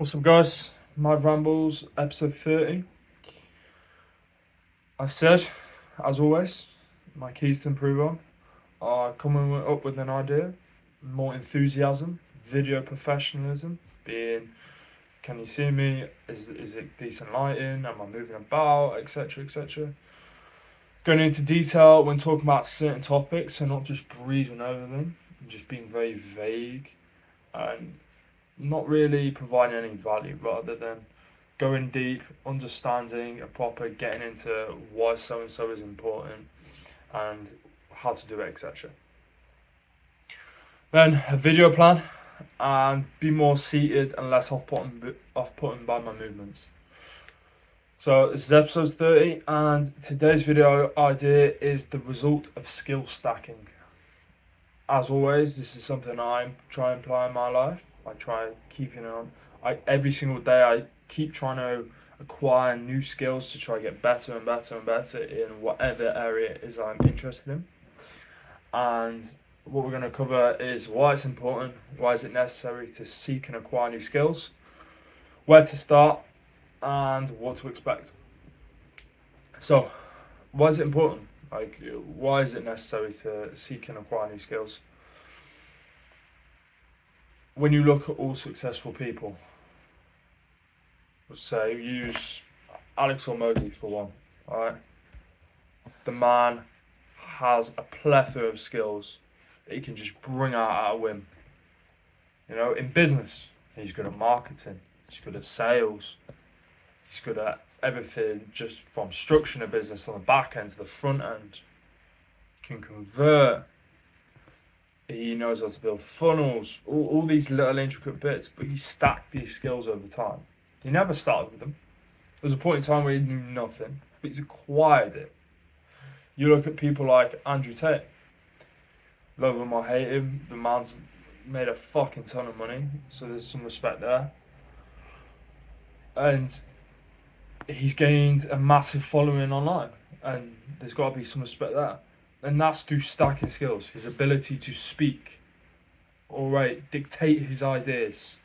What's up, guys? Mad Rambles, episode 30. I said, as always, my keys to improve on are coming up with an idea, more enthusiasm, video professionalism, being can you see me? Is it decent lighting? Am I moving about? Etc. etc. Going into detail when talking about certain topics, so not just breezing over them, and just being very vague and not really providing any value rather than going deep, understanding a proper, getting into why so and so is important and how to do it, etc. Then a video plan and be more seated and less off-putting by my movements. So this is episode 30 and today's video idea is the result of skill stacking. As always, this is something I try and apply in my life. I try keeping on. Every single day I keep trying to acquire new skills to try to get better and better and better in whatever area it is I'm interested in. And what we're going to cover is why it's important, why is it necessary to seek and acquire new skills, where to start, and what to expect. So, why is it important? Why is it necessary to seek and acquire new skills? When you look at all successful people, let's say use Alex or Mosey for one, alright? The man has a plethora of skills that he can just bring out at a whim. You know, in business, he's good at marketing, he's good at sales, he's good at everything just from structuring a business on the back end to the front end. He can convert. He knows how to build funnels, all these little intricate bits, but he stacked these skills over time. He never started with them. There was a point in time where he knew nothing, but he's acquired it. You look at people like Andrew Tate. Love him or hate him, the man's made a fucking ton of money, so there's some respect there. And he's gained a massive following online, and there's got to be some respect there. And that's through stacking skills, his ability to speak, dictate his ideas.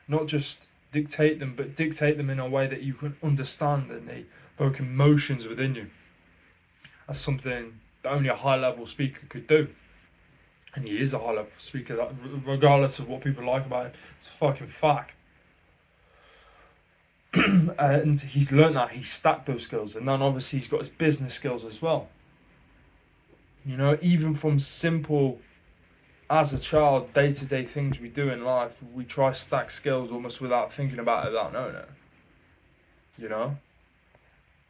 Not just dictate them, but dictate them in a way that you can understand and they evoke emotions within you. That's something that only a high-level speaker could do. And he is a high-level speaker, regardless of what people like about him. It's a fucking fact. And he's learned that, he's stacked those skills. And then obviously he's got his business skills as well. You know, even from simple, as a child, day-to-day things we do in life, we try to stack skills almost without thinking about it, without knowing it. You know?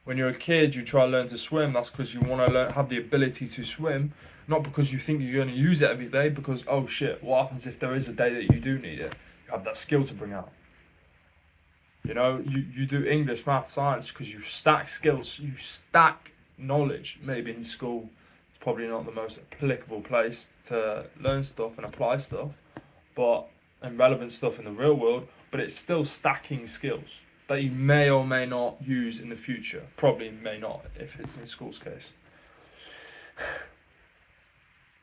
When you're a kid, you try to learn to swim. That's because you want to have the ability to swim, not because you think you're going to use it every day, because, oh shit, what happens if there is a day that you do need it? You have that skill to bring out. You know, you do English, math, science, because you stack skills, you stack knowledge. Maybe in school, probably not the most applicable place to learn stuff and apply stuff, and relevant stuff in the real world, but it's still stacking skills that you may or may not use in the future. Probably may not if it's in school's case.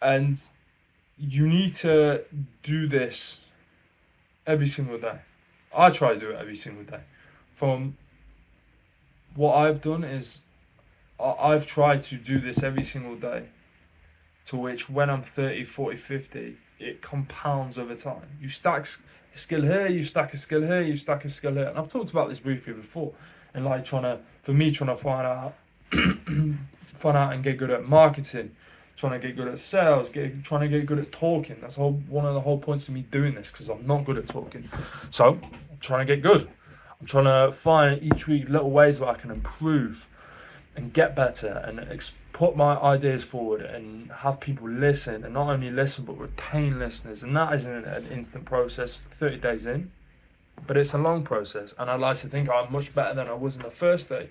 And you need to do this every single day. I try to do it every single day. From what I've done is I've tried to do this every single day, to which when I'm 30, 40, 50, it compounds over time. You stack a skill here, you stack a skill here, you stack a skill here. And I've talked about this briefly before. And like trying to find out and get good at marketing, trying to get good at sales, trying to get good at talking. That's one of the whole points of me doing this, because I'm not good at talking. So I'm trying to get good. I'm trying to find each week little ways where I can improve and get better and put my ideas forward and have people listen, and not only listen but retain listeners. And that isn't an instant process 30 days in, but it's a long process. And I'd like to think I'm much better than I was in the first day,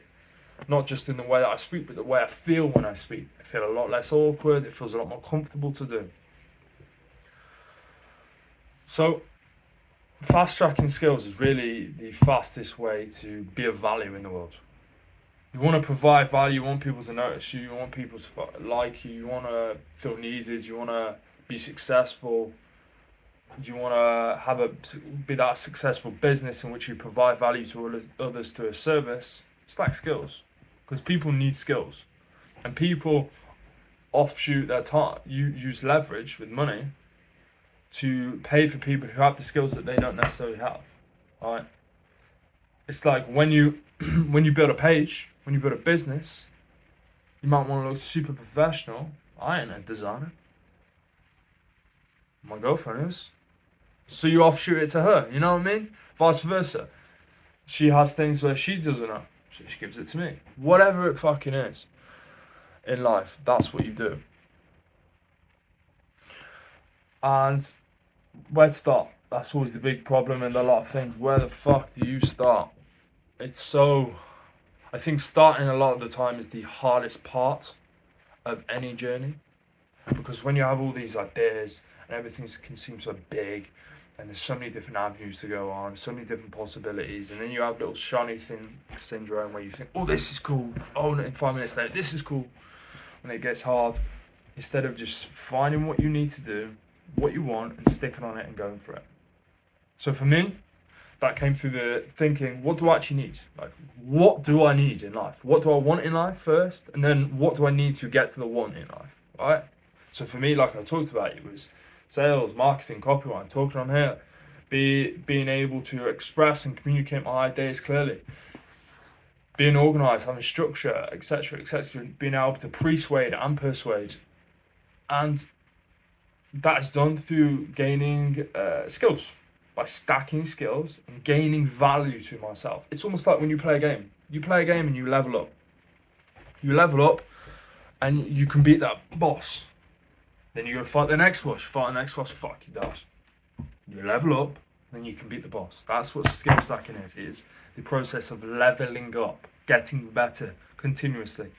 not just in the way that I speak, but the way I feel when I speak. I feel a lot less awkward, it feels a lot more comfortable to do. So fast tracking skills is really the fastest way to be of value in the world. You want to provide value, you want people to notice you, you want people to like you, you want to feel needed, you want to be successful. you want to be that successful business in which you provide value to others through a service, stack skills, because people need skills, and people offshoot their time. You use leverage with money to pay for people who have the skills that they don't necessarily have. Right? It's like when you when you build a page, when you build a business, you might want to look super professional. I ain't a designer. My girlfriend is. So you offshoot it to her, you know what I mean? Vice versa. She has things where she doesn't know, so she gives it to me. Whatever it fucking is in life, that's what you do. And where to start? That's always the big problem in a lot of things. Where the fuck do you start? I think starting a lot of the time is the hardest part of any journey. Because when you have all these ideas and everything can seem so big, and there's so many different avenues to go on, so many different possibilities, and then you have little shiny thing syndrome where you think, oh, this is cool. Oh, and in 5 minutes later, this is cool. And it gets hard. Instead of just finding what you need to do, what you want, and sticking on it and going for it. So for me, that came through the thinking, what do I actually need? Like, what do I need in life? What do I want in life first? And then what do I need to get to the want in life? Right? So for me, like I talked about, it was sales, marketing, copywriting, talking on here, being able to express and communicate my ideas clearly, being organized, having structure, etc., etc., being able to persuade and persuade. And that is done through gaining skills, by stacking skills and gaining value to myself. It's almost like when you play a game. You play a game and you level up. You level up and you can beat that boss. Then you go fight the next boss. Fight the next boss. Fuck, you die. You level up, then you can beat the boss. That's what skill stacking is. It is the process of leveling up, getting better continuously.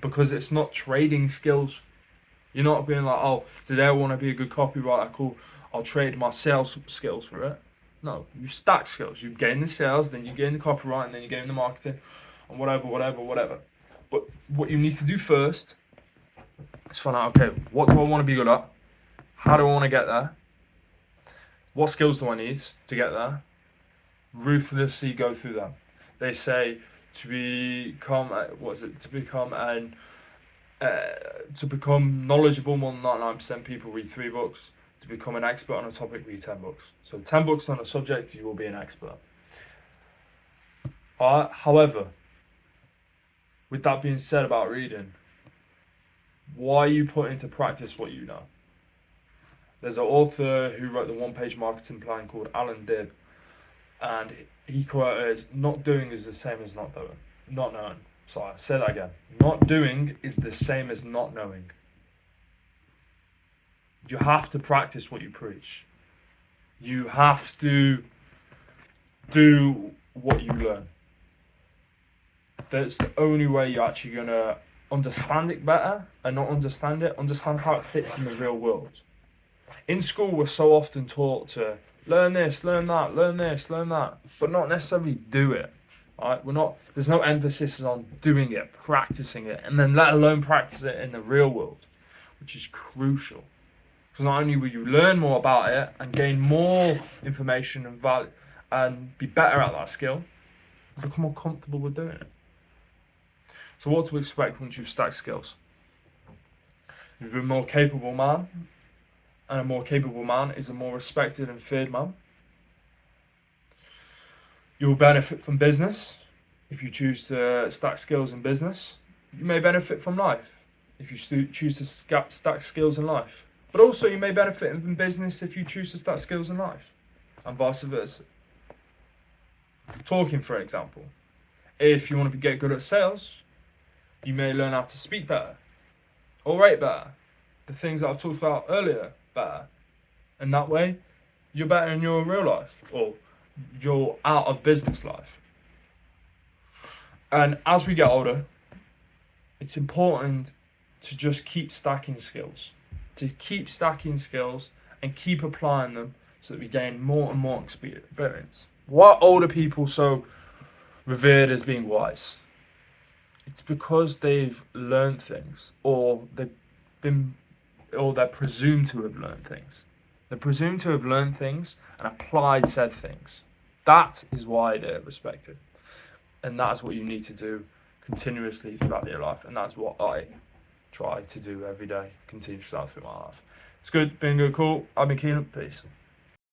Because it's not trading skills. You're not being like, oh, today I want to be a good copywriter. Cool. I'll trade my sales skills for it. No, you stack skills. You gain the sales, then you gain the copywriting, then you gain the marketing, and whatever. But what you need to do first is find out, okay, what do I want to be good at? How do I want to get there? What skills do I need to get there? Ruthlessly go through them. They say to become, to become knowledgeable, more than 99% of people read 3 books. To become an expert on a topic, read 10 books. So 10 books on a subject, you will be an expert. However, with that being said about reading, why you put into practice what you know? There's an author who wrote the one-page marketing plan called Alan Dibb, and he quoted, "Not doing is the same as not doing, not knowing." Sorry, I say that again. Not doing is the same as not knowing. You have to practice what you preach. You have to do what you learn. That's the only way you're actually going to understand it better, and not understand how it fits in the real world. In school, we're so often taught to learn this, learn that, learn this, learn that, but not necessarily do it. Right? There's no emphasis on doing it, practicing it, and then let alone practice it in the real world, which is crucial. Because not only will you learn more about it and gain more information and value and be better at that skill, you'll become more comfortable with doing it. So what to expect once you've stacked skills? You'll be a more capable man, and a more capable man is a more respected and feared man. You'll benefit from business if you choose to stack skills in business. You may benefit from life if you choose to stack skills in life. But also you may benefit from business if you choose to stack skills in life, and vice versa. Talking, for example. If you want to get good at sales, you may learn how to speak better, or write better. The things that I've talked about earlier, better. And that way, you're better in your real life, or your out of business life. And as we get older, it's important to just keep stacking skills. To keep stacking skills and keep applying them so that we gain more and more experience. Why are older people so revered as being wise? It's because they've learned things, or they're presumed to have learned things. They're presumed to have learned things and applied said things. That is why they're respected. And that's what you need to do continuously throughout your life. And that's what I try to do every day, continuously through my life. It's good, been good, cool. I've been Keelan. Peace.